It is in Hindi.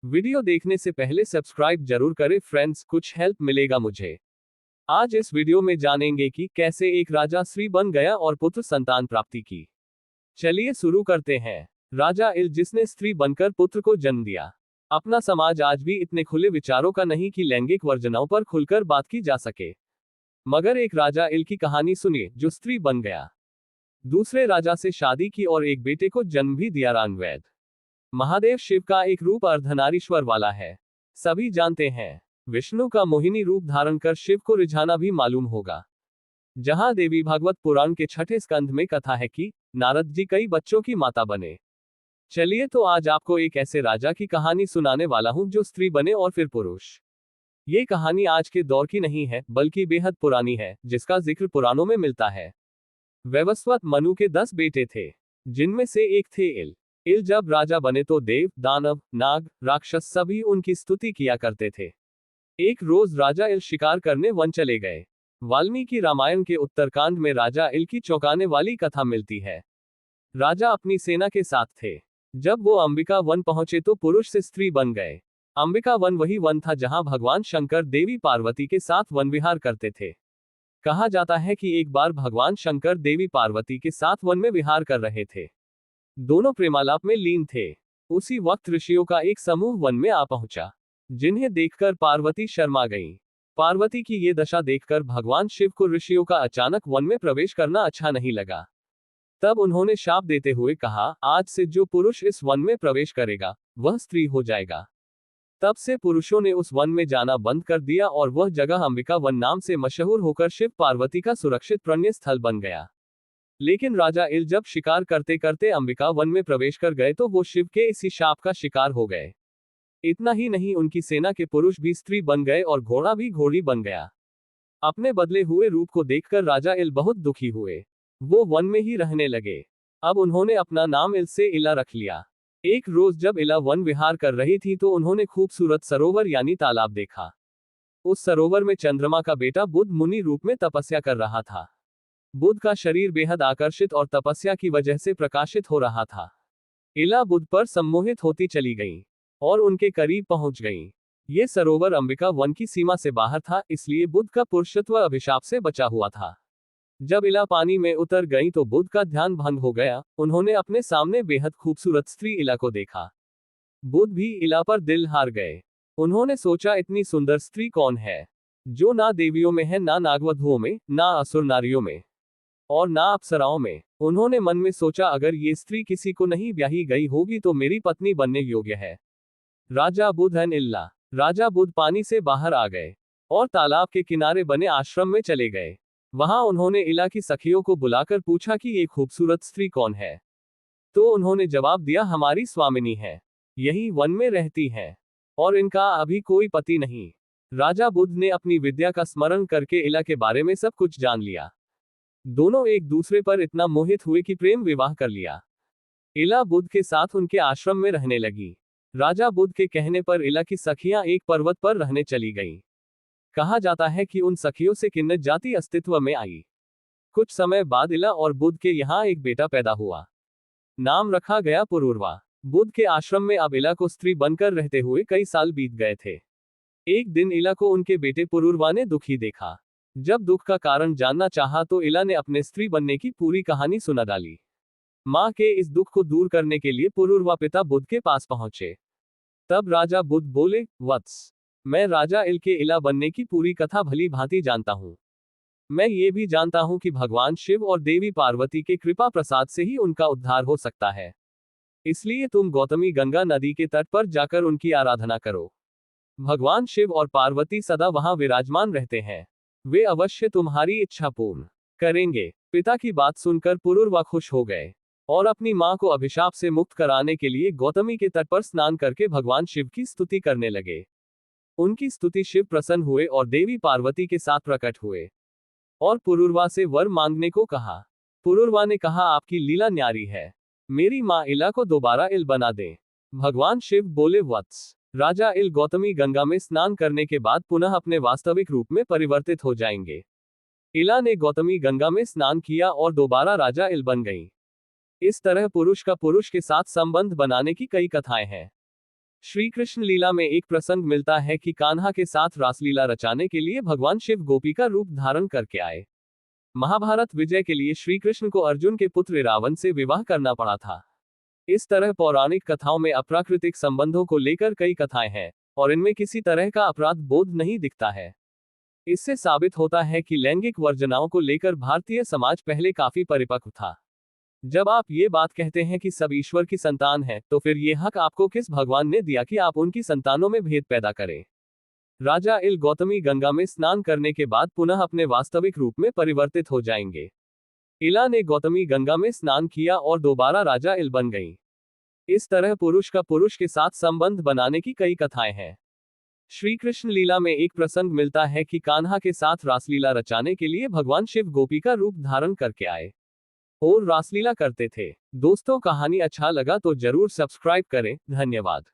वीडियो देखने से पहले सब्सक्राइब जरूर करें फ्रेंड्स, कुछ हेल्प मिलेगा मुझे। आज इस वीडियो में जानेंगे कि कैसे एक राजा श्री बन गया और पुत्र संतान प्राप्ति की। चलिए शुरू करते हैं। राजा इल, जिसने स्त्री बनकर पुत्र को जन्म दिया। अपना समाज आज भी इतने खुले विचारों का नहीं कि लैंगिक वर्जनाओं पर खुलकर बात की जा सके। मगर एक राजा इल की कहानी सुनिए जो स्त्री बन गया, दूसरे राजा से शादी की और एक बेटे को जन्म भी दिया। ऋग्वेद। महादेव शिव का एक रूप अर्धनारीश्वर वाला है। सभी जानते हैं विष्णु का मोहिनी रूप धारण कर शिव को रिझाना भी मालूम होगा। जहां देवी भागवत पुराण के 6ठे स्कंध में कथा है कि नारद जी कई बच्चों की माता बने। चलिए तो आज आपको एक ऐसे राजा की कहानी सुनाने वाला हूं जो स्त्री बने और फिर पुरुष। ये कहानी आज के दौर की नहीं है बल्कि बेहद पुरानी है, जिसका जिक्र पुराणों में मिलता है। वैवस्वत मनु के 10 बेटे थे, जिनमें से एक थे इल। इल जब राजा बने तो देव, दानव, नाग, राक्षस सभी उनकी स्तुति किया करते थे। एक रोज राजा इल शिकार करने वन चले गए। वाल्मीकि रामायण के उत्तरकांड में राजा इल की चौंकाने वाली कथा मिलती है। राजा अपनी सेना के साथ थे। जब वो अंबिका वन पहुंचे तो पुरुष से स्त्री बन गए। अंबिका वन वही वन था जहां भगवान शंकर देवी पार्वती के साथ वन विहार करते थे। कहा जाता है कि एक बार भगवान शंकर देवी पार्वती के साथ वन में विहार कर रहे थे। दोनों प्रेमालाप में लीन थे। उसी वक्त ऋषियों का एक समूह वन में आ पहुंचा, जिन्हें देखकर पार्वती शर्मा गईं। पार्वती की ये दशा देखकर भगवान शिव को ऋषियों का अचानक वन में प्रवेश करना अच्छा नहीं लगा। तब उन्होंने शाप देते हुए कहा, आज से जो पुरुष इस वन में प्रवेश करेगा वह स्त्री हो जाएगा। तब से पुरुषों ने उस वन में जाना बंद कर दिया और वह जगह अंबिका वन नाम से मशहूर होकर शिव पार्वती का सुरक्षित पुण्य स्थल बन गया। लेकिन राजा इल जब शिकार करते करते अंबिका वन में प्रवेश कर गए तो वो शिव के इसी शाप का शिकार हो गए। इतना ही नहीं, उनकी सेना के पुरुष भी स्त्री बन गए और घोड़ा भी घोड़ी बन गया। अपने बदले हुए रूप को देखकर राजा इल बहुत दुखी हुए। वो वन में ही रहने लगे। अब उन्होंने अपना नाम इल से इला रख लिया। एक रोज जब इला वन विहार कर रही थी तो उन्होंने खूबसूरत सरोवर यानी तालाब देखा। उस सरोवर में चंद्रमा का बेटा बुध मुनि रूप में तपस्या कर रहा था। बुध का शरीर बेहद आकर्षित और तपस्या की वजह से प्रकाशित हो रहा था। इला बुध पर सम्मोहित होती चली गई और उनके करीब पहुंच गई। ये सरोवर अंबिका वन की सीमा से बाहर था, इसलिए बुध का पुरुषत्व अभिशाप से बचा हुआ था। जब इला पानी में उतर गई तो बुध का ध्यान भंग हो गया। उन्होंने अपने सामने बेहद खूबसूरत स्त्री इला को देखा। बुध भी इला पर दिल हार गए। उन्होंने सोचा, इतनी सुंदर स्त्री कौन है जो ना देवियों में है, ना नागवधुओं में, ना असुर नारियों में और ना अप्सराओं में। उन्होंने मन में सोचा, अगर ये स्त्री किसी को नहीं ब्याही गई होगी तो मेरी पत्नी बनने योग्य है। राजा बुध एंड इल्ला। राजा बुध पानी से बाहर आ गए और तालाब के किनारे बने आश्रम में चले गए। वहां उन्होंने इला की सखियों को बुलाकर पूछा कि ये खूबसूरत स्त्री कौन है। तो उन्होंने जवाब दिया, हमारी स्वामिनी है, यही वन में रहती है और इनका अभी कोई पति नहीं। राजा बुध ने अपनी विद्या का स्मरण करके इला के बारे में सब कुछ जान लिया। दोनों एक दूसरे पर इतना मोहित हुए कि प्रेम विवाह कर लिया। इला बुध के साथ उनके आश्रम में रहने लगी। राजा बुध के कहने पर इला की सखियां एक पर्वत पर रहने चली गईं। कहा जाता है कि उन सखियों से किन्नर जाति अस्तित्व में आई। कुछ समय बाद इला और बुध के यहाँ एक बेटा पैदा हुआ। नाम रखा गया पुरूरवा। बुध के आश्रम में अब इला को स्त्री बनकर रहते हुए कई साल बीत गए थे। एक दिन इला को उनके बेटे पुरूरवा ने दुखी देखा। जब दुख का कारण जानना चाहा तो इला ने अपने स्त्री बनने की पूरी कहानी सुना डाली। मां के इस दुख को दूर करने के लिए पुरूरवा पिता बुध के पास पहुंचे। तब राजा बुध बोले, वत्स, मैं राजा इल के इला बनने की पूरी कथा भली भांति जानता हूं। मैं ये भी जानता हूं कि भगवान शिव और देवी पार्वती के कृपा प्रसाद से ही उनका उद्धार हो सकता है। इसलिए तुम गौतमी गंगा नदी के तट पर जाकर उनकी आराधना करो। भगवान शिव और पार्वती सदा वहां विराजमान रहते हैं। वे अवश्य तुम्हारी इच्छा पूर्ण करेंगे। पिता की बात सुनकर पुरूरवा खुश हो गए और अपनी मां को अभिशाप से मुक्त कराने के लिए गौतमी के तट पर स्नान करके भगवान शिव की स्तुति करने लगे। उनकी स्तुति शिव प्रसन्न हुए और देवी पार्वती के साथ प्रकट हुए और पुरूरवा से वर मांगने को कहा। पुरूरवा ने कहा, आपकी लीला न्यारी है, मेरी मां इला को दोबारा इल बना दें। भगवान शिव बोले, वत्स, राजा इल गौतमी गंगा में स्नान करने के बाद पुनः अपने वास्तविक रूप में परिवर्तित हो जाएंगे। इला ने गौतमी गंगा में स्नान किया और दोबारा राजा इल बन गई। इस तरह पुरुष का पुरुष के साथ संबंध बनाने की कई कथाएं हैं। श्री कृष्ण लीला में एक प्रसंग मिलता है कि कान्हा के साथ रासलीला रचाने के लिए भगवान शिव गोपी का रूप धारण करके आए। महाभारत विजय के लिए श्री कृष्ण को अर्जुन के पुत्र रावण से विवाह करना पड़ा था। इस तरह पौराणिक कथाओं में अप्राकृतिक संबंधों को लेकर कई कथाएं हैं, और इनमें किसी तरह का अपराध बोध नहीं दिखता है। इससे साबित होता है कि लैंगिक वर्जनाओं को लेकर भारतीय समाज पहले काफी परिपक्व था। जब आप ये बात कहते हैं कि सब ईश्वर की संतान है, तो फिर ये हक आपको किस भगवान ने दिया कि आप उनकी संतानों में भेद पैदा करें? राजा इल गौतमी गंगा में स्नान करने के बाद पुनः अपने वास्तविक रूप में परिवर्तित हो जाएंगे। इला ने गौतमी गंगा में स्नान किया और दोबारा राजा इल बन गई। इस तरह पुरुष का पुरुष के साथ संबंध बनाने की कई कथाएं हैं। श्री कृष्ण लीला में एक प्रसंग मिलता है कि कान्हा के साथ रासलीला रचाने के लिए भगवान शिव गोपी का रूप धारण करके आए और रासलीला करते थे। दोस्तों, कहानी अच्छा लगा तो जरूर सब्सक्राइब करें। धन्यवाद।